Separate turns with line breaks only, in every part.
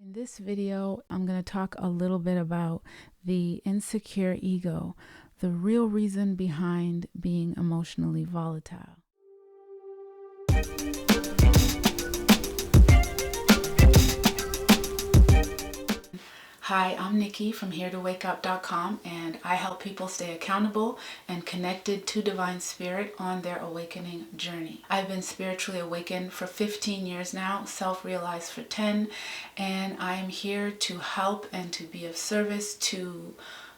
In this video, I'm going to talk a little bit about the insecure ego, the real reason behind being emotionally volatile. Hi, I'm Nikki from HereToWakeUp.com, and I help people stay accountable and connected to Divine Spirit on their awakening journey. I've been spiritually awakened for 15 years now, self-realized for 10, and I'm here to help and to be of service to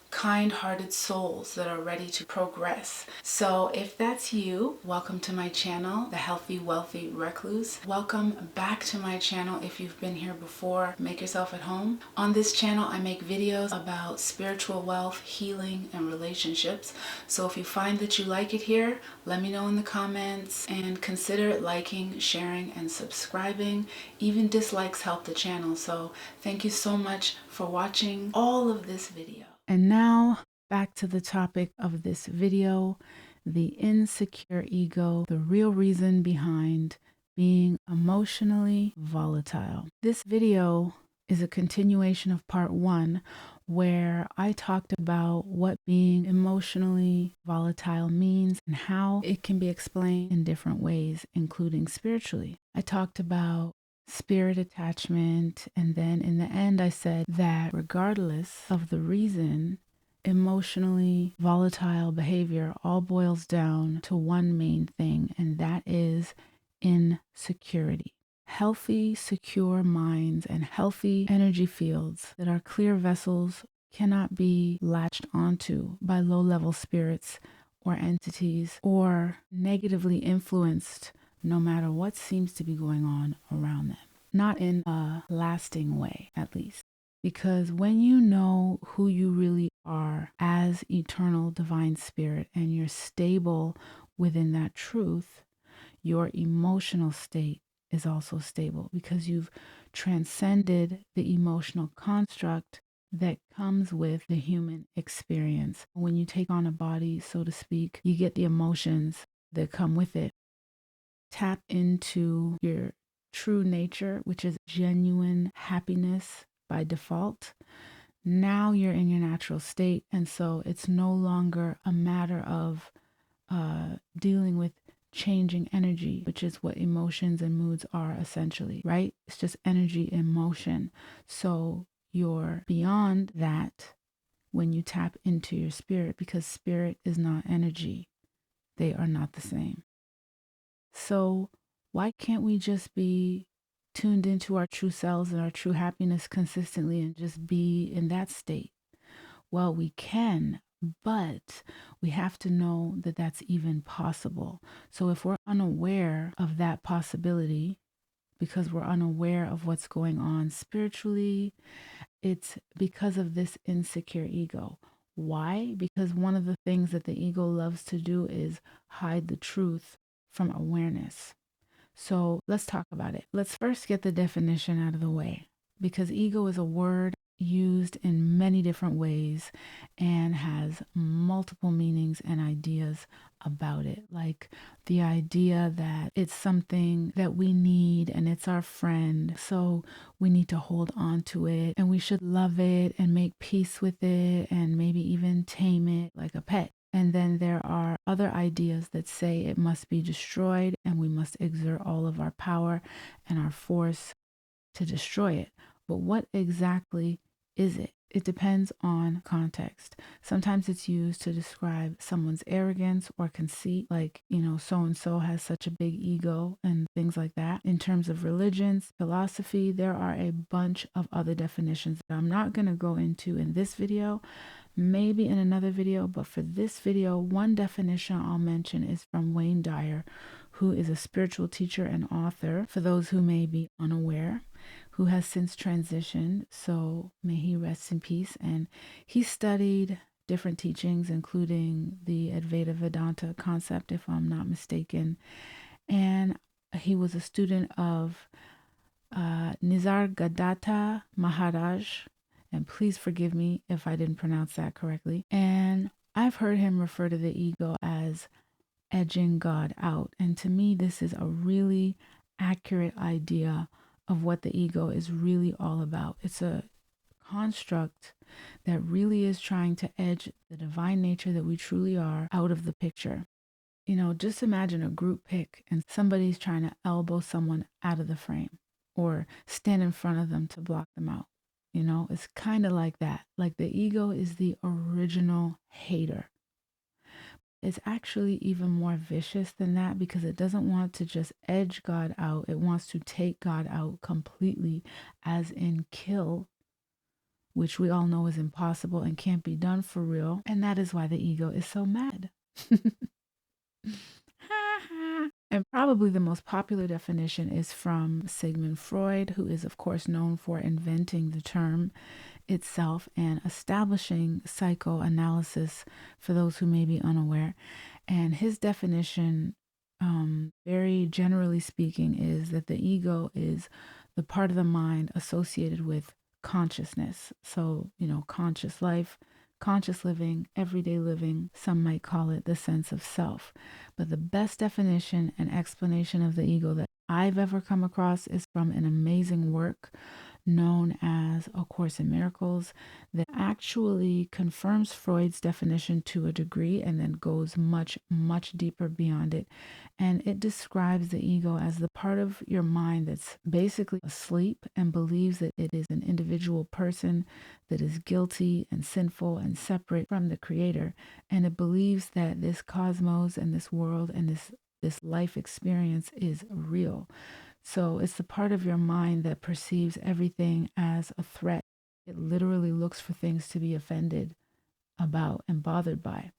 kind-hearted souls that are ready to progress. So if that's you, welcome to my channel, The Healthy Wealthy Recluse. Welcome back to my channel if you've been here before. Make yourself at home. On this channel, I make videos about spiritual wealth, healing, and relationships. So if you find that you like it here, let me know in the comments and consider liking, sharing, and subscribing. Even dislikes help the channel. So thank you so much for watching all of this video. And now back to the topic of this video, the insecure ego, the real reason behind being emotionally volatile. This video is a continuation of part 1, where I talked about what being emotionally volatile means and how it can be explained in different ways, including spiritually. I talked about spirit attachment, and then in the end I said that regardless of the reason, emotionally volatile behavior all boils down to one main thing, and that is insecurity. Healthy, secure minds and healthy energy fields that are clear vessels cannot be latched onto by low-level spirits or entities or negatively influenced no matter what seems to be going on around them. Not in a lasting way, at least. Because when you know who you really are as eternal divine spirit and you're stable within that truth, your emotional state is also stable because you've transcended the emotional construct that comes with the human experience. When you take on a body, so to speak, you get the emotions that come with it. Tap into your true nature, which is genuine happiness by default. Now you're in your natural state, and so it's no longer a matter of dealing with changing energy, which is what emotions and moods are essentially, right? It's just energy in motion. So you're beyond that when you tap into your spirit, because spirit is not energy. They are not the same. So why can't we just be tuned into our true selves and our true happiness consistently and just be in that state? Well, we can, but we have to know that that's even possible. So if we're unaware of that possibility, because we're unaware of what's going on spiritually, it's because of this insecure ego. Why? Because one of the things that the ego loves to do is hide the truth from awareness. So let's talk about it. Let's first get the definition out of the way, because ego is a word used in many different ways and has multiple meanings and ideas about it. Like the idea that it's something that we need and it's our friend, so we need to hold on to it and we should love it and make peace with it and maybe even tame it like a pet. And then there are other ideas that say it must be destroyed and we must exert all of our power and our force to destroy it. But what exactly is it? It depends on context. Sometimes it's used to describe someone's arrogance or conceit, like, so-and-so has such a big ego and things like that. In terms of religions, philosophy, there are a bunch of other definitions that I'm not going to go into in this video, maybe in another video, but for this video, one definition I'll mention is from Wayne Dyer, who is a spiritual teacher and author, for those who may be unaware, who has since transitioned, so may he rest in peace. And he studied different teachings, including the Advaita Vedanta concept, if I'm not mistaken. And he was a student of Nisargadatta Maharaj, and please forgive me if I didn't pronounce that correctly. And I've heard him refer to the ego as edging God out. And to me, this is a really accurate idea of what the ego is really all about. It's a construct that really is trying to edge the divine nature that we truly are out of the picture. Just imagine a group pic and somebody's trying to elbow someone out of the frame or stand in front of them to block them out. It's kind of like that. Like the ego is the original hater. It's actually even more vicious than that because it doesn't want to just edge God out. It wants to take God out completely, as in kill, which we all know is impossible and can't be done for real. And that is why the ego is so mad. And probably the most popular definition is from Sigmund Freud, who is, of course, known for inventing the term itself and establishing psychoanalysis for those who may be unaware. And his definition, very generally speaking, is that the ego is the part of the mind associated with consciousness. So, conscious life, conscious living, everyday living, some might call it the sense of self. But the best definition and explanation of the ego that I've ever come across is from an amazing work known as A Course in Miracles that actually confirms Freud's definition to a degree and then goes much, much deeper beyond it. And it describes the ego as the part of your mind that's basically asleep and believes that it is an individual person that is guilty and sinful and separate from the creator. And it believes that this cosmos and this world and this life experience is real. So it's the part of your mind that perceives everything as a threat. It literally looks for things to be offended about and bothered by.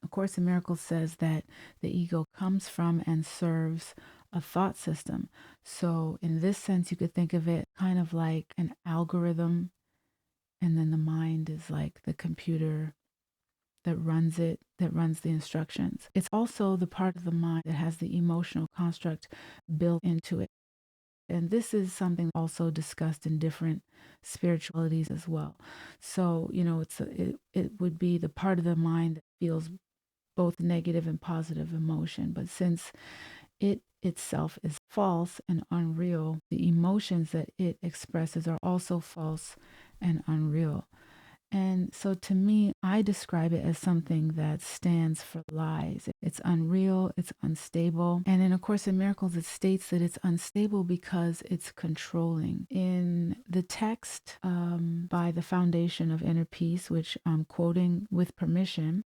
A Course in Miracles says that the ego comes from and serves a thought system. So in this sense, you could think of it kind of like an algorithm, and then the mind is like the computer that runs it, that runs the instructions. It's also the part of the mind that has the emotional construct built into it. And this is something also discussed in different spiritualities as well. So, it would be the part of the mind that feels both negative and positive emotion. But since it itself is false and unreal, the emotions that it expresses are also false and unreal. And so to me, I describe it as something that stands for lies. It's unreal, it's unstable. And in A Course in Miracles, it states that it's unstable because it's controlling. In the text by the Foundation of Inner Peace, which I'm quoting with permission,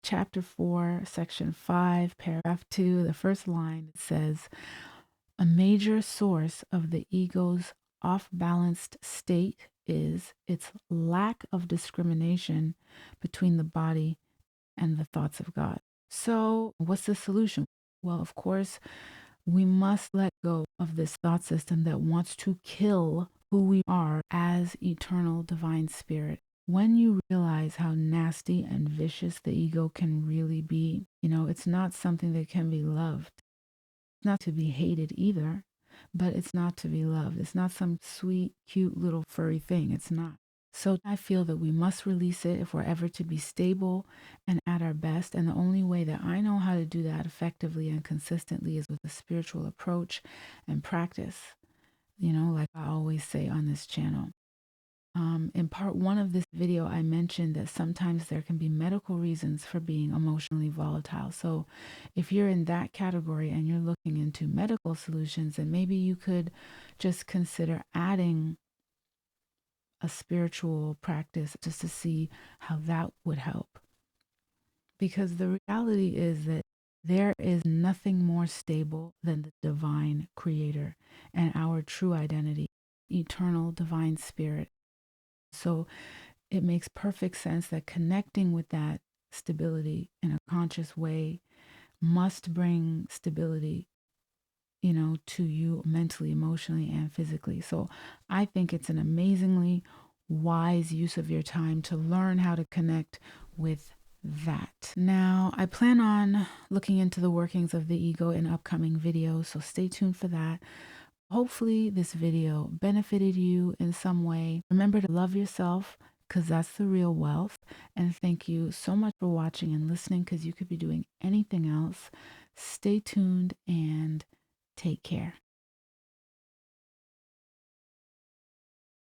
Chapter 4, Section 5, Paragraph 2, the first line, it says, a major source of the ego's off-balanced state is its lack of discrimination between the body and the thoughts of God. So, what's the solution? Well, of course, we must let go of this thought system that wants to kill who we are as eternal divine spirit. When you realize how nasty and vicious the ego can really be, it's not something that can be loved. It's not to be hated either, but it's not to be loved. It's not some sweet, cute little furry thing. It's not. So I feel that we must release it if we're ever to be stable and at our best. And the only way that I know how to do that effectively and consistently is with a spiritual approach and practice, like I always say on this channel. In part one of this video, I mentioned that sometimes there can be medical reasons for being emotionally volatile. So if you're in that category and you're looking into medical solutions, then maybe you could just consider adding a spiritual practice just to see how that would help. Because the reality is that there is nothing more stable than the divine creator and our true identity, eternal divine spirit. So it makes perfect sense that connecting with that stability in a conscious way must bring stability, to you mentally, emotionally, and physically. So I think it's an amazingly wise use of your time to learn how to connect with that. Now, I plan on looking into the workings of the ego in upcoming videos, so stay tuned for that. Hopefully this video benefited you in some way. Remember to love yourself because that's the real wealth. And thank you so much for watching and listening because you could be doing anything else. Stay tuned and take care.